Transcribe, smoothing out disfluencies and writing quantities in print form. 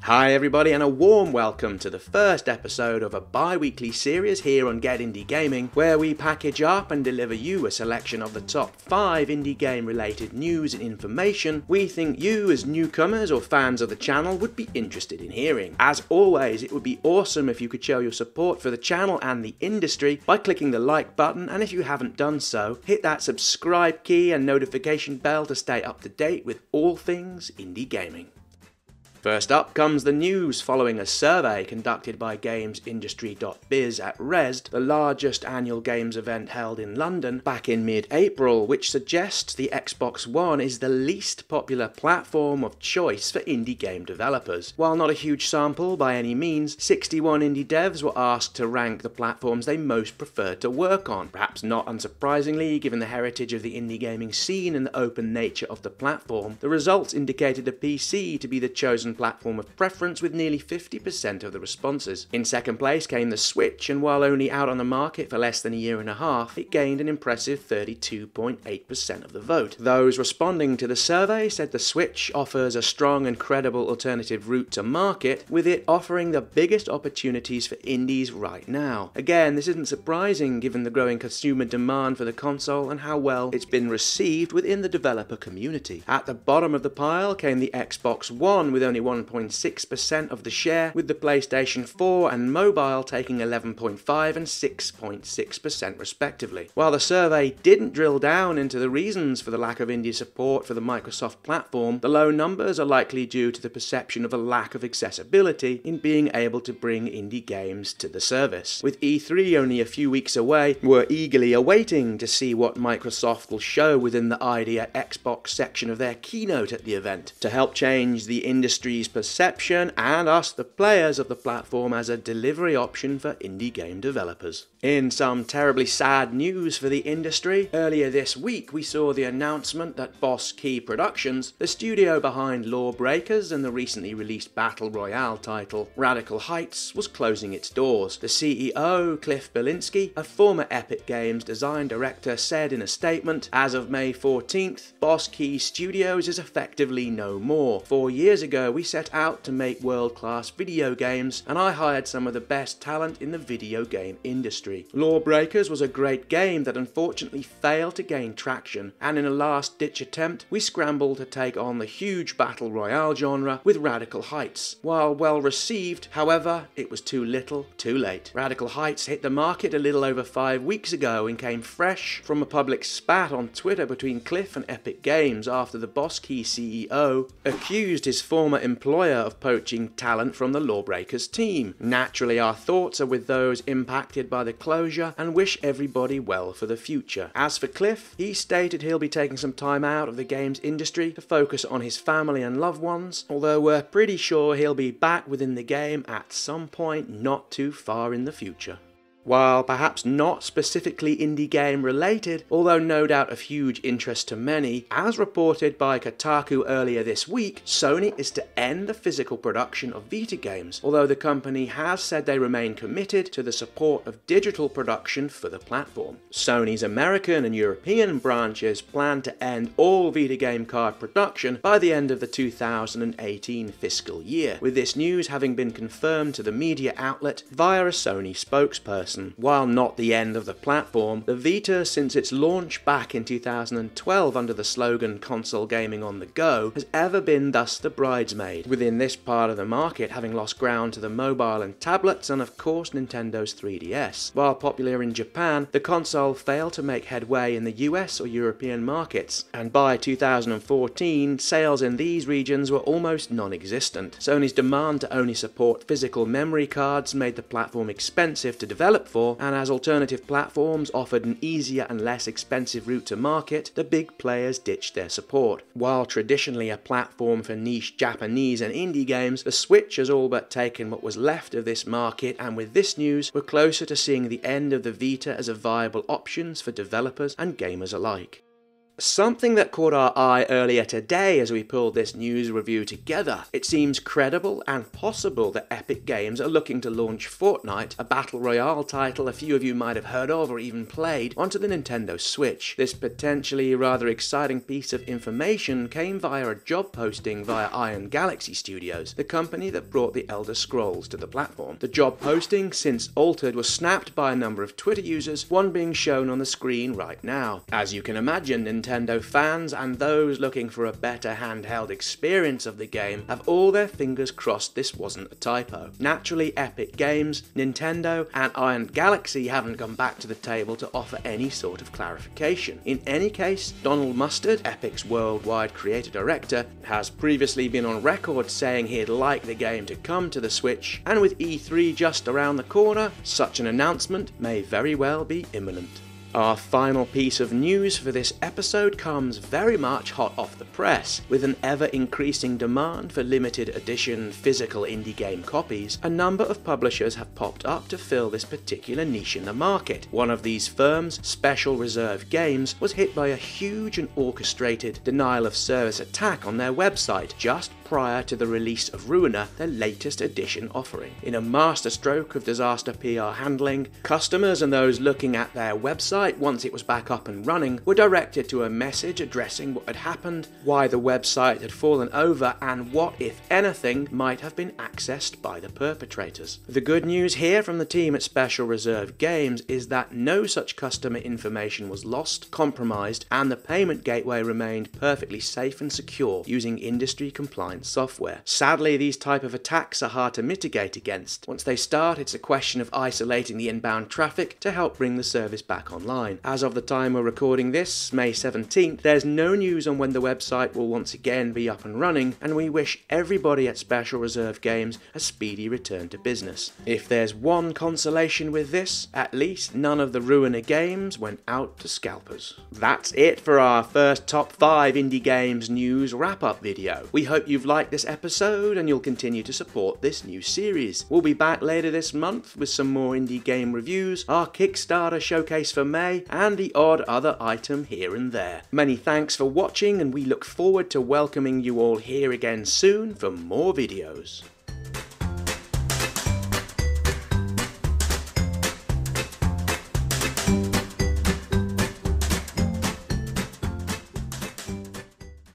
Hi everybody, and a warm welcome to the first episode of a bi-weekly series here on Get Indie Gaming, where we package up and deliver you a selection of the top 5 indie game related news and information we think you as newcomers or fans of the channel would be interested in hearing. As always, it would be awesome if you could show your support for the channel and the industry by clicking the like button, and if you haven't done so, hit that subscribe key and notification bell to stay up to date with all things indie gaming. First up comes the news following a survey conducted by gamesindustry.biz at RESD, the largest annual games event held in London, back in mid-April, which suggests the Xbox One is the least popular platform of choice for indie game developers. While not a huge sample by any means, 61 indie devs were asked to rank the platforms they most preferred to work on. Perhaps not unsurprisingly, given the heritage of the indie gaming scene and the open nature of the platform, the results indicated the PC to be the chosen platform of preference with nearly 50% of the responses. In second place came the Switch, and while only out on the market for less than a year and a half, it gained an impressive 32.8% of the vote. Those responding to the survey said the Switch offers a strong and credible alternative route to market, with it offering the biggest opportunities for indies right now. Again, this isn't surprising given the growing consumer demand for the console and how well it's been received within the developer community. At the bottom of the pile came the Xbox One with only 1.6% of the share, with the PlayStation 4 and mobile taking 11.5% and 6.6% respectively. While the survey didn't drill down into the reasons for the lack of indie support for the Microsoft platform, the low numbers are likely due to the perception of a lack of accessibility in being able to bring indie games to the service. With E3 only a few weeks away, we're eagerly awaiting to see what Microsoft will show within the ID at Xbox section of their keynote at the event, to help change the industry's perception and us, the players of the platform, as a delivery option for indie game developers. In some terribly sad news for the industry, earlier this week we saw the announcement that Boskey Productions, the studio behind Lawbreakers and the recently released Battle Royale title Radical Heights, was closing its doors. The CEO, Cliff Belinsky, a former Epic Games design director, said in a statement, "As of May 14th, Boskey Studios is effectively no more. 4 years ago we set out to make world-class video games, and I hired some of the best talent in the video game industry. Lawbreakers was a great game that unfortunately failed to gain traction, and in a last-ditch attempt, we scrambled to take on the huge Battle Royale genre with Radical Heights. While well received, however, it was too little, too late. Radical Heights hit the market a little over 5 weeks ago and came fresh from a public spat on Twitter between Cliff and Epic Games after the Boskey CEO accused his former employer of poaching talent from the Lawbreakers team. Naturally, our thoughts are with those impacted by the closure and wish everybody well for the future." As for Cliff, he stated he'll be taking some time out of the games industry to focus on his family and loved ones, although we're pretty sure he'll be back within the game at some point not too far in the future. While perhaps not specifically indie game related, although no doubt of huge interest to many, as reported by Kotaku earlier this week, Sony is to end the physical production of Vita games, although the company has said they remain committed to the support of digital production for the platform. Sony's American and European branches plan to end all Vita game card production by the end of the 2018 fiscal year, with this news having been confirmed to the media outlet via a Sony spokesperson. While not the end of the platform, the Vita, since its launch back in 2012 under the slogan "Console Gaming on the Go," has ever been thus the bridesmaid, within this part of the market having lost ground to the mobile and tablets and of course Nintendo's 3DS. While popular in Japan, the console failed to make headway in the US or European markets, and by 2014, sales in these regions were almost non-existent. Sony's demand to only support physical memory cards made the platform expensive to develop for, and as alternative platforms offered an easier and less expensive route to market, the big players ditched their support. While traditionally a platform for niche Japanese and indie games, the Switch has all but taken what was left of this market, and with this news, we're closer to seeing the end of the Vita as a viable option for developers and gamers alike. Something that caught our eye earlier today as we pulled this news review together. It seems credible and possible that Epic Games are looking to launch Fortnite, a battle royale title a few of you might have heard of or even played, onto the Nintendo Switch. This potentially rather exciting piece of information came via a job posting via Boskey Studios, the company that brought the Elder Scrolls to the platform. The job posting, since altered, was snapped by a number of Twitter users, one being shown on the screen right now. As you can imagine, Nintendo fans and those looking for a better handheld experience of the game have all their fingers crossed this wasn't a typo. Naturally, Epic Games, Nintendo, and Iron Galaxy haven't gone back to the table to offer any sort of clarification. In any case, Donald Mustard, Epic's worldwide creative director, has previously been on record saying he'd like the game to come to the Switch, and with E3 just around the corner, such an announcement may very well be imminent. Our final piece of news for this episode comes very much hot off the press. With an ever-increasing demand for limited edition physical indie game copies, a number of publishers have popped up to fill this particular niche in the market. One of these firms, Special Reserve Games, was hit by a huge and orchestrated denial-of-service attack on their website just prior to the release of Ruiner, their latest edition offering. In a masterstroke of disaster PR handling, customers and those looking at their website once it was back up and running were directed to a message addressing what had happened, why the website had fallen over, and what, if anything, might have been accessed by the perpetrators. The good news here from the team at Special Reserve Games is that no such customer information was lost, compromised, and the payment gateway remained perfectly safe and secure using industry compliant software. Sadly, these type of attacks are hard to mitigate against. Once they start, it's a question of isolating the inbound traffic to help bring the service back online. As of the time we're recording this, May 17th, there's no news on when the website will once again be up and running, and we wish everybody at Special Reserve Games a speedy return to business. If there's one consolation with this, at least none of the Ruiner games went out to scalpers. That's it for our first top 5 indie games news wrap-up video. We hope you've liked this episode and you'll continue to support this new series. We'll be back later this month with some more indie game reviews, our Kickstarter showcase for May, and the odd other item here and there. Many thanks for watching, and we look forward to welcoming you all here again soon for more videos.